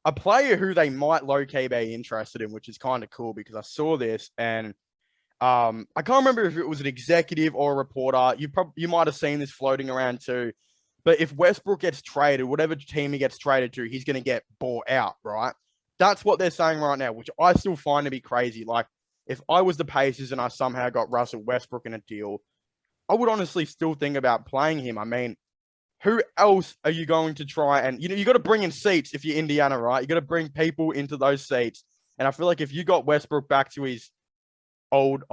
a player who they might low-key be interested in, which is kind of cool because I saw this and I can't remember if it was an executive or a reporter. You might have seen this floating around too. But if Westbrook gets traded, whatever team he gets traded to, he's going to get bought out, right? That's what they're saying right now, which I still find to be crazy. Like, if I was the Pacers and I somehow got Russell Westbrook in a deal, I would honestly still think about playing him. I mean, who else are you going to try? And, you got to bring in seats if you're Indiana, right? You got to bring people into those seats. And I feel like if you got Westbrook back to his old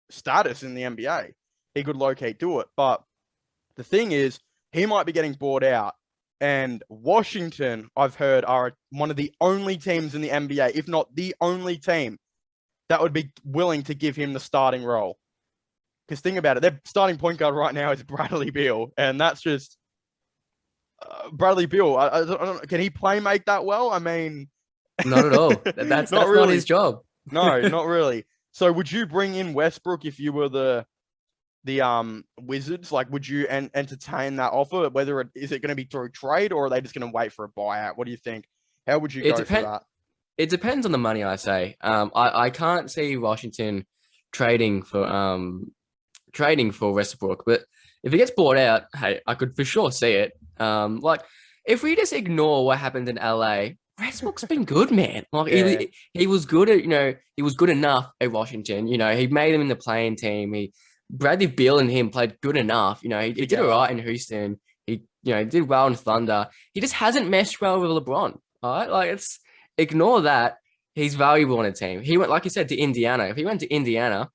status in the NBA, he could locate do it. But the thing is, he might be getting bought out. And Washington, I've heard, are one of the only teams in the NBA, if not the only team, that would be willing to give him the starting role. Because think about it, their starting point guard right now is Bradley Beal. And that's just Bradley Beal. I don't, can he play make that well? I mean... Not at all. That's really. Not his job. No, not really. So would you bring in Westbrook if you were the Wizards? Like, would you entertain that offer? Whether is it going to be through trade or are they just going to wait for a buyout? What do you think? How would you go for that? It depends on the money, I say. I can't see Washington trading for Westbrook, but if he gets bought out, hey, I could for sure see it. Like if we just ignore what happened in LA, Westbrook's been good, man. Like he was good at, he was good enough at Washington. He made him in the playing team. Bradley Beal and him played good enough. He did all right in Houston. He did well in Thunder. He just hasn't meshed well with LeBron. All right, like ignore that. He's valuable on a team. He went, like you said, to Indiana. If he went to Indiana,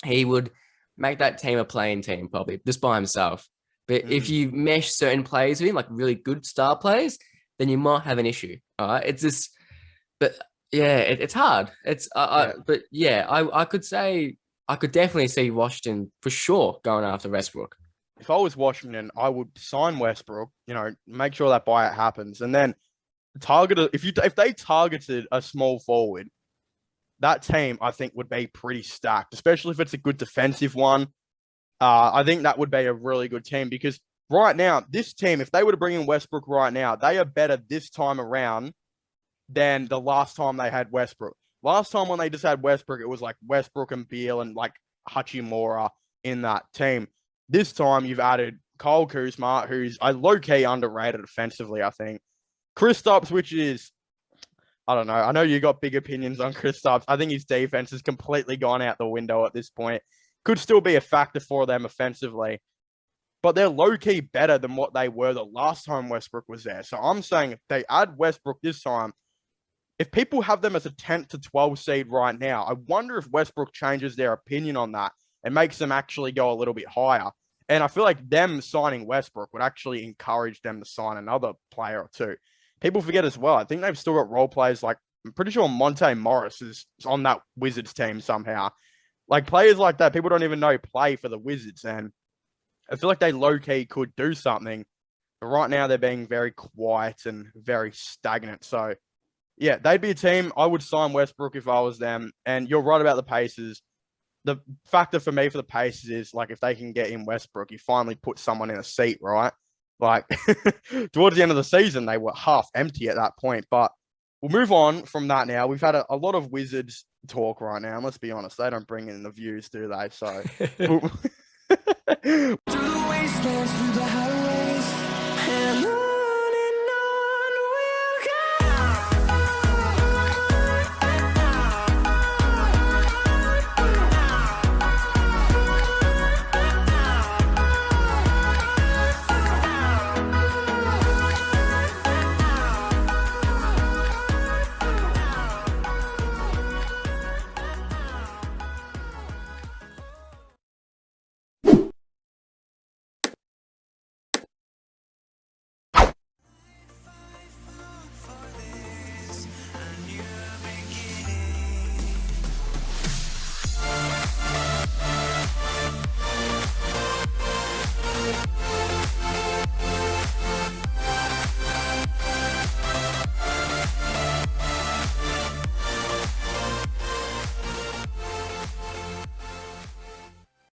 he would make that team a playing team probably just by himself. But if you mesh certain players with him, like really good star players, then you might have an issue. All right, it's just, but yeah, it's hard. But yeah, I could say. I could definitely see Washington for sure going after Westbrook. If I was Washington, I would sign Westbrook, make sure that buyout happens. And then if they targeted a small forward, that team, I think, would be pretty stacked, especially if it's a good defensive one. I think that would be a really good team because right now, this team, if they were to bring in Westbrook right now, they are better this time around than the last time they had Westbrook. Last time when they just had Westbrook, it was like Westbrook and Beal and like Hachimura in that team. This time you've added Kyle Kuzma, who's a low-key underrated offensively, I think. Kristaps, which is, I don't know. I know you got big opinions on Kristaps. I think his defense has completely gone out the window at this point. Could still be a factor for them offensively. But they're low-key better than what they were the last time Westbrook was there. So I'm saying if they add Westbrook this time, if people have them as a 10th to 12th seed right now, I wonder if Westbrook changes their opinion on that and makes them actually go a little bit higher. And I feel like them signing Westbrook would actually encourage them to sign another player or two. People forget as well, I think they've still got role players like, I'm pretty sure Monte Morris is on that Wizards team somehow. Like players like that, people don't even know play for the Wizards. And I feel like they low-key could do something. But right now they're being very quiet and very stagnant. So yeah, they'd be a team. I would sign Westbrook if I was them. And you're right about the Pacers. The factor for me for the Pacers is, like, if they can get in Westbrook, you finally put someone in a seat, right? Like, towards the end of the season, they were half empty at that point. But we'll move on from that now. We've had a lot of Wizards talk right now. And let's be honest, they don't bring in the views, do they? So...